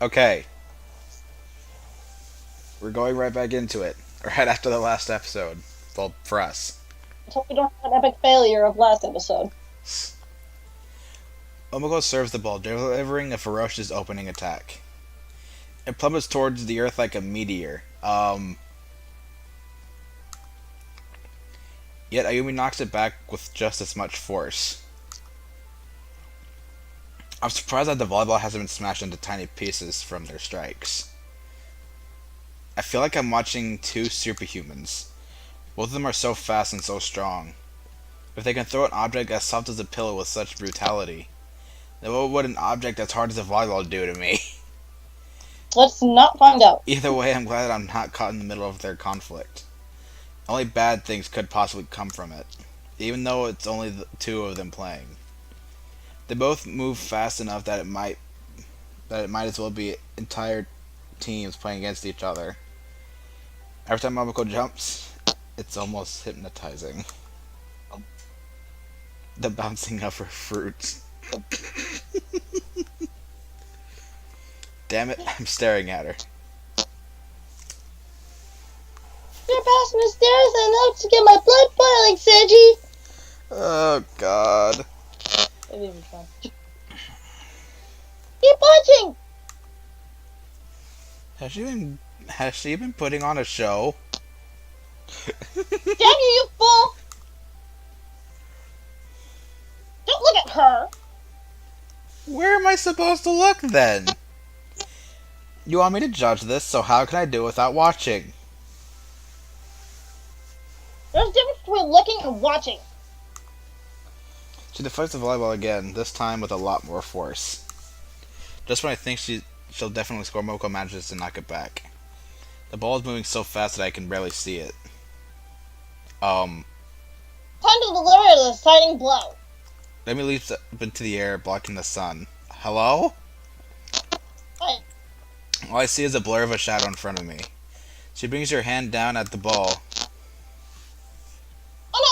Okay, we're going right back into it. Right after the last episode. Well, for us. Let's hope we don't have an epic failure of last episode. Omiko serves the ball, delivering a ferocious opening attack. It plummets towards the earth like a meteor. Yet Ayumi knocks it back with just as much force. I'm surprised that the volleyball hasn't been smashed into tiny pieces from their strikes. I feel like I'm watching two superhumans. Both of them are so fast and so strong. If they can throw an object as soft as a pillow with such brutality, then what would an object as hard as a volleyball do to me? Let's not find out. Either way, I'm glad I'm not caught in the middle of their conflict. Only bad things could possibly come from it, even though it's only the two of them playing. They both move fast enough that it might as well be entire teams playing against each other. Every time Momoko jumps, it's almost hypnotizing. The bouncing of her fruits. Damn it, I'm staring at her. You're passing the stairs enough to get my blood boiling, Seiji! Oh god. It is fun. Keep punching! Has she been putting on a show? Damn you fool! Don't look at her! Where am I supposed to look then? You want me to judge this, so how can I do it without watching? There's a difference between looking and watching. She deflects the volleyball again, this time with a lot more force. Just when I think she'll definitely score, Momoko manages to knock it back. The ball is moving so fast that I can barely see it. Time to deliver the deciding blow. Let me leap up into the air, blocking the sun. Hello? Hey, All I see is a blur of a shadow in front of me. She brings her hand down at the ball. oh no,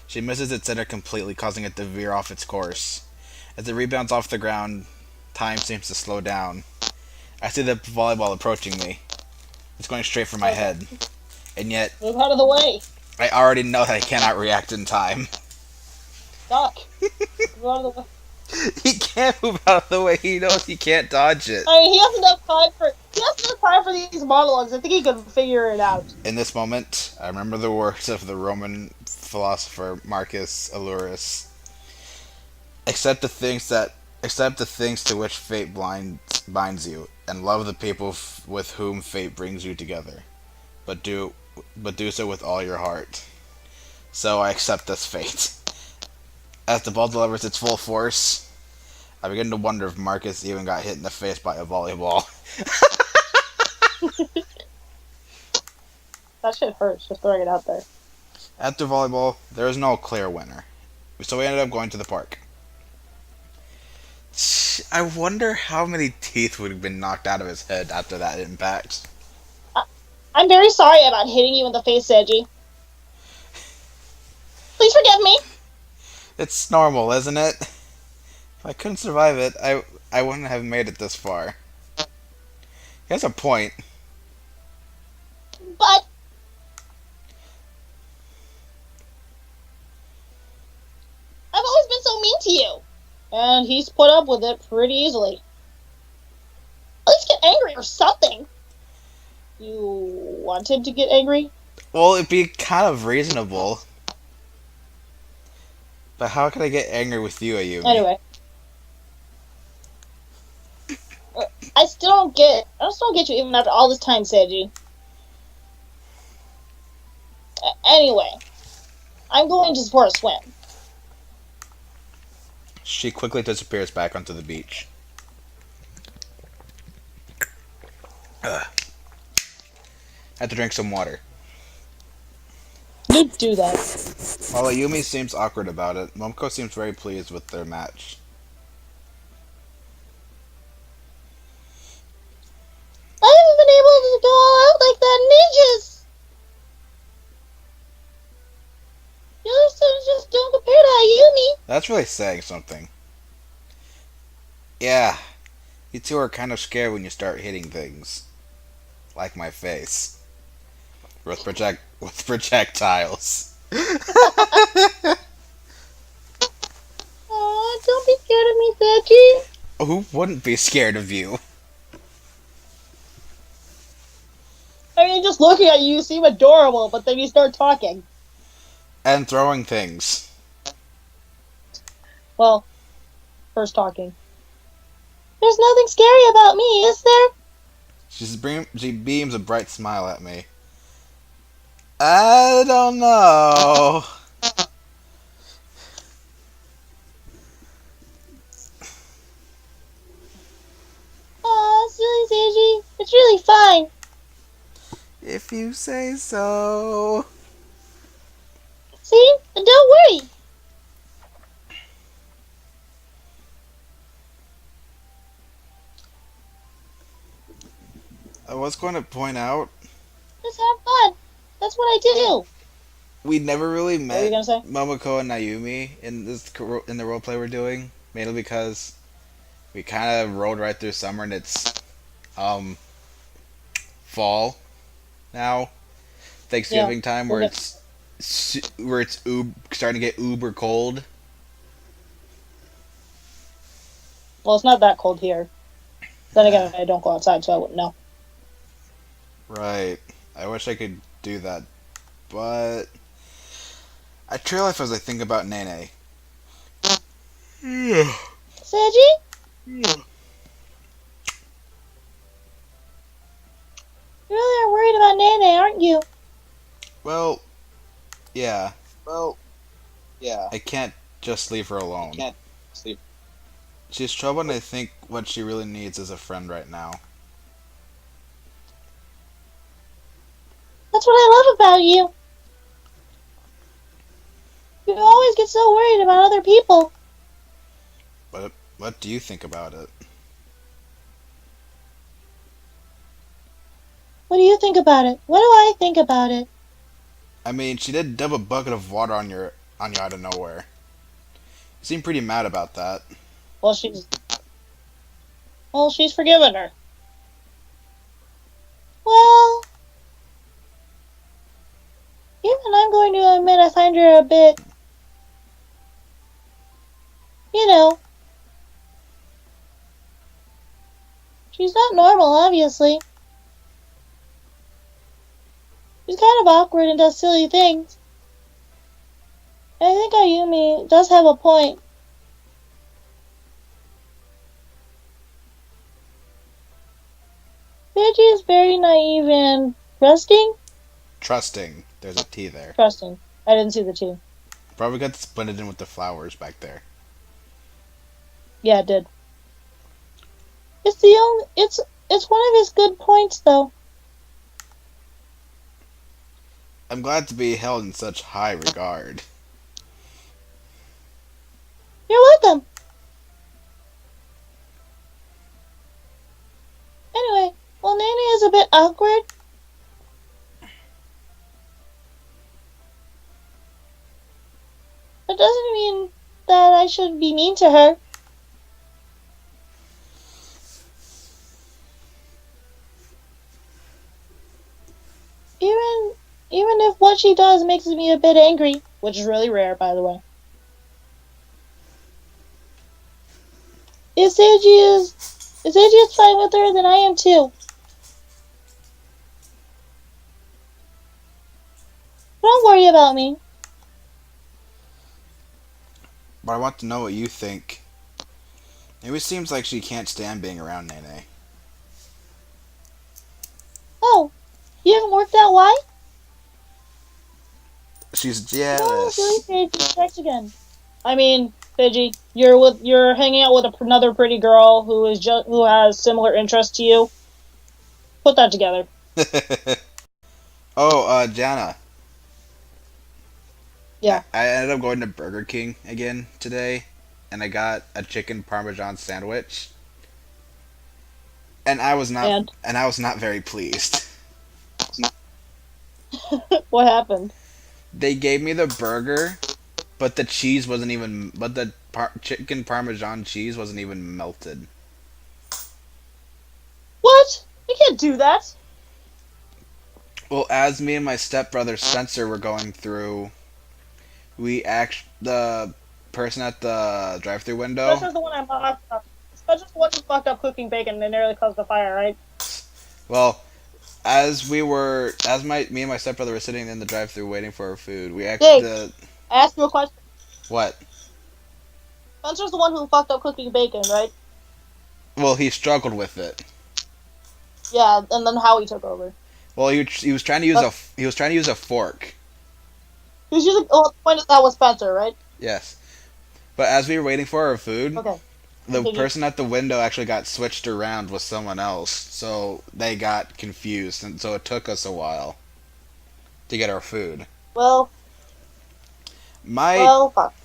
She misses its center completely, causing it to veer off its course. As it rebounds off the ground, time seems to slow down. I see the volleyball approaching me. It's going straight for my head. And yet, Move out of the way. I already know that I cannot react in time. Duck. Move out of the way. He can't move out of the way. He knows he can't dodge it. I mean, he has enough time for these monologues. I think he could figure it out. In this moment, I remember the words of the Roman philosopher Marcus Aurelius. Accept the things to which fate binds you, and love the people with whom fate brings you together. But do so with all your heart. So I accept this fate. As the ball delivers its full force, I begin to wonder if Marcus even got hit in the face by a volleyball. That shit hurts, just throwing it out there. After volleyball, there is no clear winner. So we ended up going to the park. I wonder how many teeth would have been knocked out of his head after that impact. I'm very sorry about hitting you in the face, Seiji. Please forgive me. It's normal, isn't it? If I couldn't survive it, I wouldn't have made it this far. He has a point. But I've always been so mean to you. And he's put up with it pretty easily. At least get angry or something. You want him to get angry? Well, it'd be kind of reasonable. But how can I get angry with you, Ayumi? Anyway. I just don't get you even after all this time, Seiji. Anyway. I'm going just for a swim. She quickly disappears back onto the beach. Ugh. I have to drink some water. You do that. While Ayumi seems awkward about it, Momoko seems very pleased with their match. I haven't been able to go all out like that in ages. The other stuff just don't compare to Ayumi. That's really saying something. Yeah. You two are kind of scared when you start hitting things, like my face, with projectiles. Aw, don't be scared of me, Veggie. Who wouldn't be scared of you? I mean, just looking at you, you seem adorable, but then you start talking. And throwing things. Well, first talking. There's nothing scary about me, is there? She beams a bright smile at me. I don't know. Aw, silly Seiji. It's really fine. If you say so. See? And don't worry. I was going to point out Just have fun. That's what I do. we never really What were you met gonna say? Momoko and Naomi in the roleplay we're doing, mainly because we kind of rolled right through summer and it's fall now, Thanksgiving time where Okay. it's starting to get uber cold. Well, it's not that cold here. Then again, I don't go outside, so I wouldn't know. Right. I wish I could do that, but I trail off as I think about Nene. Yeah. Seiji? You really are worried about Nene, aren't you? Well, yeah. Yeah. I can't just leave her alone. Can't sleep. She's trouble, and I think what she really needs is a friend right now. That's what I love about you. You always get so worried about other people. But what do you think about it? What do you think about it? What do I think about it? I mean, she did dump a bucket of water on you out of nowhere. You seem pretty mad about that. Well, she's forgiven her. Well, even I'm going to admit I find her a bit, she's not normal, obviously. She's kind of awkward and does silly things. And I think Ayumi does have a point. Veggie is very naive and trusting. Trusting. There's a T there. Trusting. I didn't see the T. Probably got blended in with the flowers back there. Yeah, it did. It's one of his good points, though. I'm glad to be held in such high regard. You're welcome. Anyway, well, Nene is a bit awkward. That doesn't mean that I should be mean to her. Even if what she does makes me a bit angry, which is really rare, by the way. If Seiji is fine with her, then I am too. Don't worry about me. But I want to know what you think. It seems like she can't stand being around Nene. Oh, you haven't worked out why? She's Oh, jealous. silly Seiji, text again. I mean, Seiji, you're hanging out with another pretty girl who has similar interests to you. Put that together. Oh, Jana. Yeah. I ended up going to Burger King again today, and I got a chicken parmesan sandwich. And I was not very pleased. What happened? They gave me the burger, but the cheese wasn't even. But the chicken parmesan cheese wasn't even melted. What? We can't do that. Well, as me and my stepbrother Spencer were going through, the person at the drive-through window. Spencer's the one I mocked up. Spencer's the one who fucked up cooking bacon and nearly caused the fire, right? Well, me and my stepbrother were sitting in the drive-through waiting for our food. Jake, I asked you a question. What? Spencer's the one who fucked up cooking bacon, right? Well, he struggled with it. Yeah, and then Howie took over. Well, he was trying to use a fork. He was using. Oh, the point is that was Spencer, right? Yes, but as we were waiting for our food, Okay. the Continue. person at the window actually got switched around with someone else, so they got confused, and so it took us a while to get our food. Well, fuck.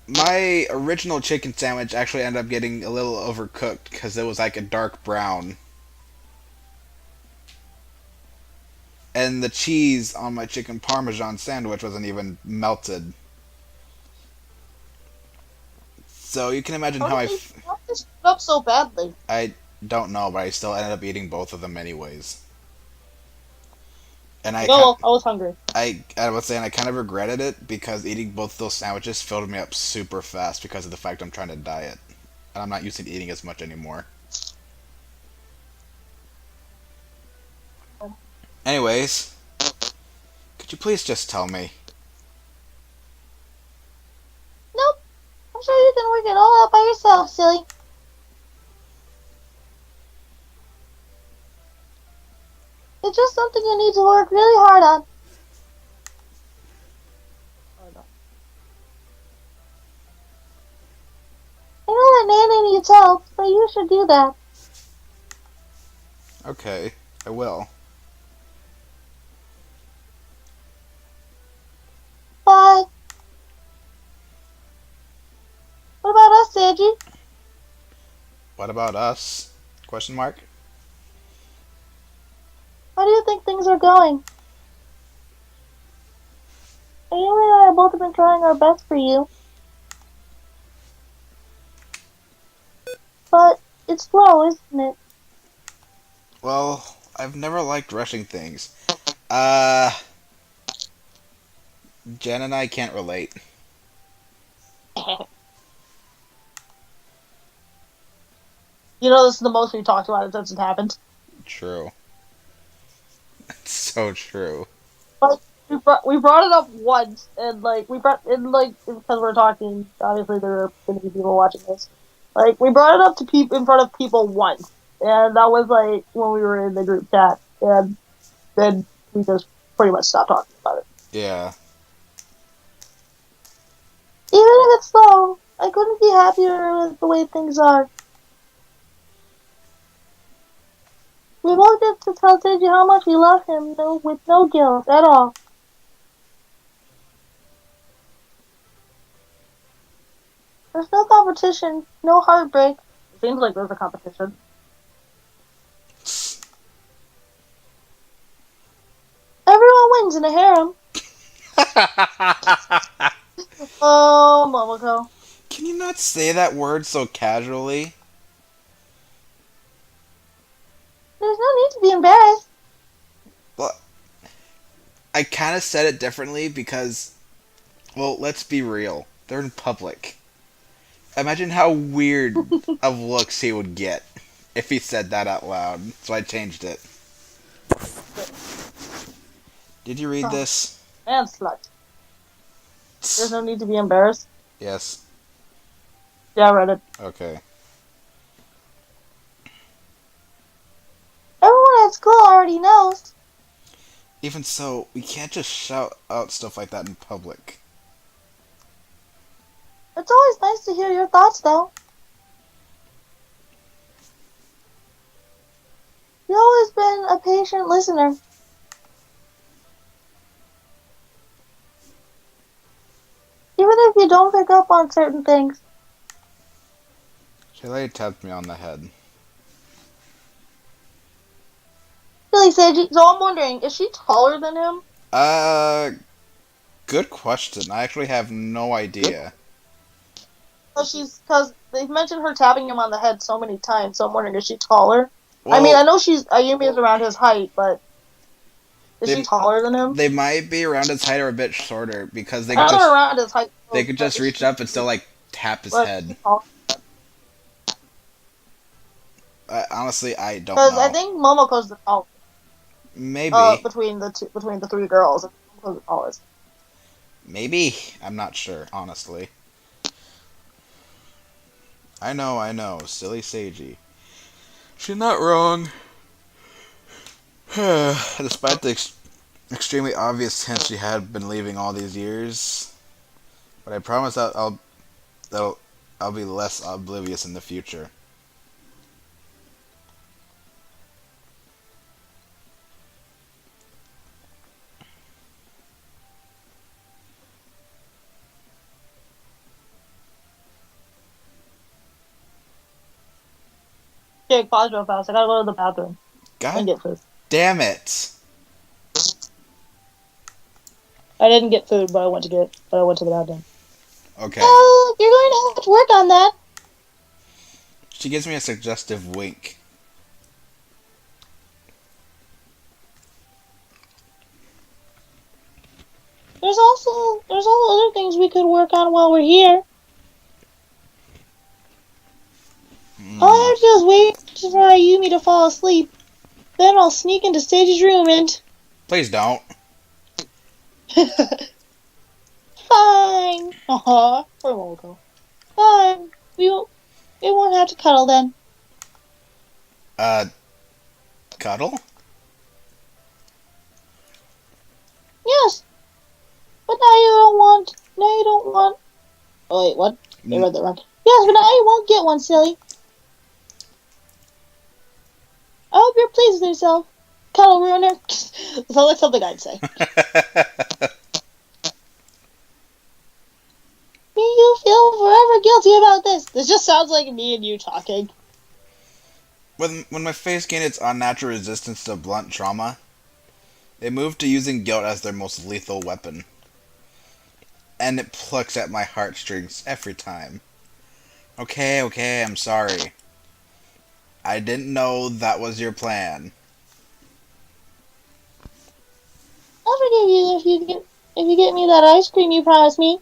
My original chicken sandwich actually ended up getting a little overcooked because it was like a dark brown. And the cheese on my chicken parmesan sandwich wasn't even melted. So you can imagine How did they fuck this up so badly? I don't know, but I still ended up eating both of them anyways. And I was hungry. I was saying I kind of regretted it because eating both those sandwiches filled me up super fast because of the fact I'm trying to diet. And I'm not used to eating as much anymore. Anyways, could you please just tell me? Nope. I'm sure you can work it all out by yourself, silly. It's just something you need to work really hard on. I know that Nanny needs help, but you should do that. Okay, I will. But what about us, Sanji? What about us? Question mark? How do you think things are going? Amy and I have both been trying our best for you. But it's slow, isn't it? Well, I've never liked rushing things. Jen and I can't relate. You know, this is the most we talked about it since it happened. True. It's so true. Like, we brought it up once, and because we're talking, obviously there are going to be people watching this. Like, we brought it up to people in front of people once, and that was like when we were in the group chat, and then we just pretty much stopped talking about it. Yeah. Even if it's slow, I couldn't be happier with the way things are. We both get to tell Seiji how much we love him, with no guilt at all. There's no competition, no heartbreak. It seems like there's a competition. Everyone wins in a harem. Oh, Momoko. Can you not say that word so casually? There's no need to be embarrassed. Well, I kind of said it differently because, well, let's be real. They're in public. Imagine how weird of looks he would get if he said that out loud. So I changed it. Did you read this? And slut. There's no need to be embarrassed. Yes. Yeah, I read it. Okay. Everyone at school already knows. Even so, we can't just shout out stuff like that in public. It's always nice to hear your thoughts, though. You've always been a patient listener. Even if you don't pick up on certain things. She later tapped me on the head. Really, Seiji, so I'm wondering, is she taller than him? Good question. I actually have no idea. Because they've mentioned her tapping him on the head so many times, so I'm wondering, is she taller? I mean, Well, I know Ayumi is around his height, but is she they taller than him? they might be around his height or a bit shorter because I know they're around his height, they could but just reach up and still like tap his but is she head. taller? Honestly, I don't Because I know. think Momoko's the tallest. Maybe, Between the three girls, Momoko's the tallest. maybe I'm not sure. Honestly, I know. Silly Seiji. She's not wrong. Despite the extremely obvious hints she had been leaving all these years, but I promise that I'll be less oblivious in the future. Jake, pause real fast. I gotta go to the bathroom and God get food. damn it! I didn't get food, but I went to the bathroom. Okay. Oh, you're going to have to work on that. She gives me a suggestive wink. There's also other things we could work on while we're here. All I have to do is wait for Ayumi to fall asleep. Then I'll sneak into Stage's room and... Please don't. Fine. Aw, poor Momoko. Fine. We won't have to cuddle then. Cuddle? Yes. But now you don't want... Oh, wait, what? I read that wrong. Yes, but now you won't get one, silly. I hope you're pleased with yourself. Cuddle ruiner. So that's something I'd say. You feel forever guilty about this. This just sounds like me and you talking. When my face gained its unnatural resistance to blunt trauma, they moved to using guilt as their most lethal weapon. And it plucks at my heartstrings every time. Okay, I'm sorry. I didn't know that was your plan. I'll forgive you if you get me that ice cream you promised me.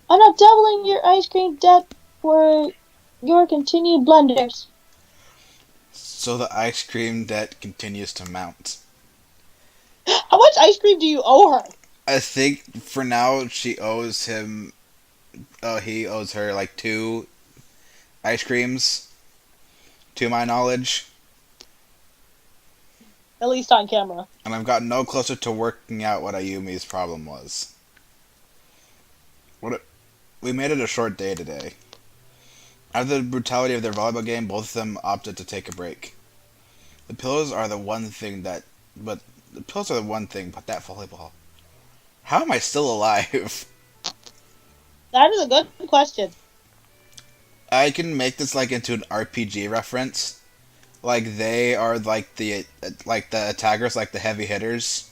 I'm not doubling your ice cream debt for your continued blunders. So the ice cream debt continues to mount. How much ice cream do you owe her? I think for now she owes him. He owes her like 2 ice creams, to my knowledge. At least on camera. And I've gotten no closer to working out what Ayumi's problem was. We made it a short day today. After the brutality of their volleyball game, both of them opted to take a break. The pillows are the one thing, but that volleyball. How am I still alive? That is a good question. I can make this like into an RPG reference. Like they are like the attackers, like the heavy hitters,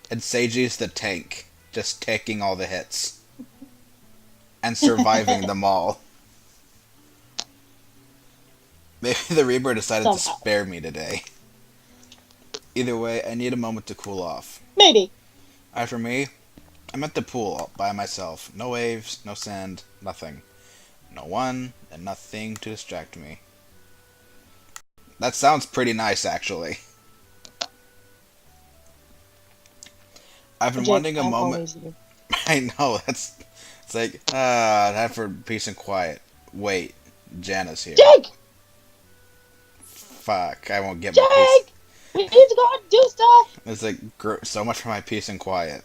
and Seiji's the tank, just taking all the hits and surviving them all. Maybe the Reaper decided to spare me today. Either way, I need a moment to cool off. Maybe. As for me, I'm at the pool by myself. No waves, no sand, nothing. No one and nothing to distract me. That sounds pretty nice, actually. I've been wanting a moment. I know, it's like, time for peace and quiet. Wait, Jana's here. Jake! Fuck, I won't get Jake! my peace. We need to go and do stuff! It's like, so much for my peace and quiet.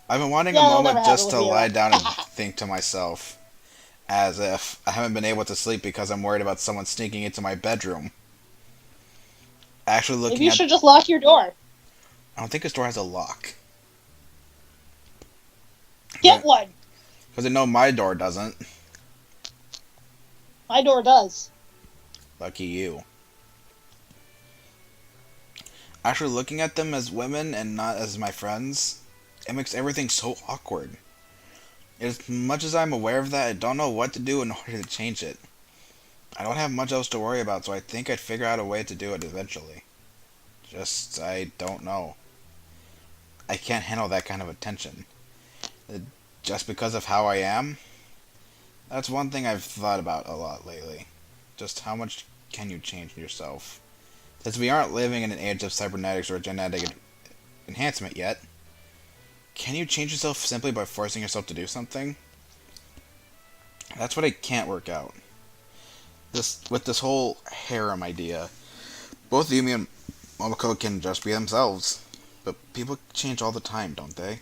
I've been wanting a moment just to lie down and think to myself. As if I haven't been able to sleep because I'm worried about someone sneaking into my bedroom. Actually looking Maybe you should just lock your door. I don't think his door has a lock. Get one! Because I know my door doesn't. My door does. Lucky you. Actually looking at them as women and not as my friends, it makes everything so awkward. As much as I'm aware of that, I don't know what to do in order to change it. I don't have much else to worry about, so I think I'd figure out a way to do it eventually. Just, I don't know. I can't handle that kind of attention. Uh, Just because of how I am? That's one thing I've thought about a lot lately. Just how much can you change yourself? Since we aren't living in an age of cybernetics or genetic enhancement yet, can you change yourself simply by forcing yourself to do something? That's what I can't work out. With this whole harem idea, both Yumi and Momoko can just be themselves, but people change all the time, don't they?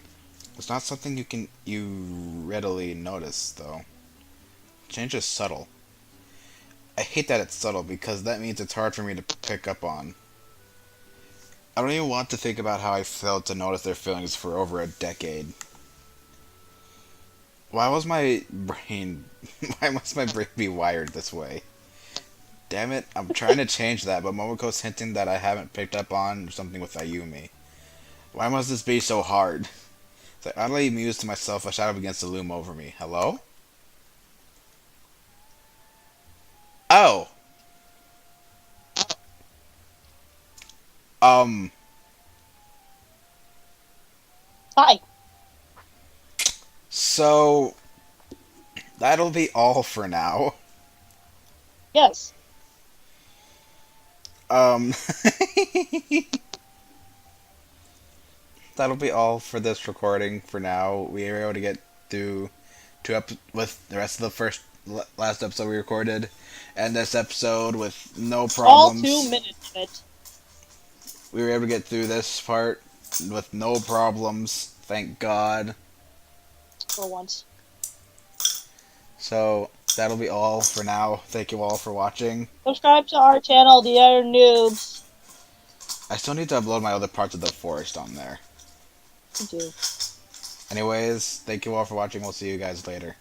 It's not something you readily notice, though. Change is subtle. I hate that it's subtle because that means it's hard for me to pick up on. I don't even want to think about how I failed to notice their feelings for over a decade. Why was my brain... Why must my brain be wired this way? Damn it, I'm trying to change that, but Momoko's hinting that I haven't picked up on something with Ayumi. Why must this be so hard? As I utterly mused to myself, a shadow begins to loom over me. Hello? Oh! Um... Hi. So... That'll be all for now. Yes. Um... That'll be all for this recording for now. We were able to get through with the rest of the last episode we recorded, and this episode with no All problems. 2 minutes of it. We were able to get through this part with no problems, thank God. For once. So that'll be all for now. Thank you all for watching. Subscribe to our channel, The Other Noobs. I still need to upload my other parts of the forest on there. Me too. Anyways, thank you all for watching. We'll see you guys later.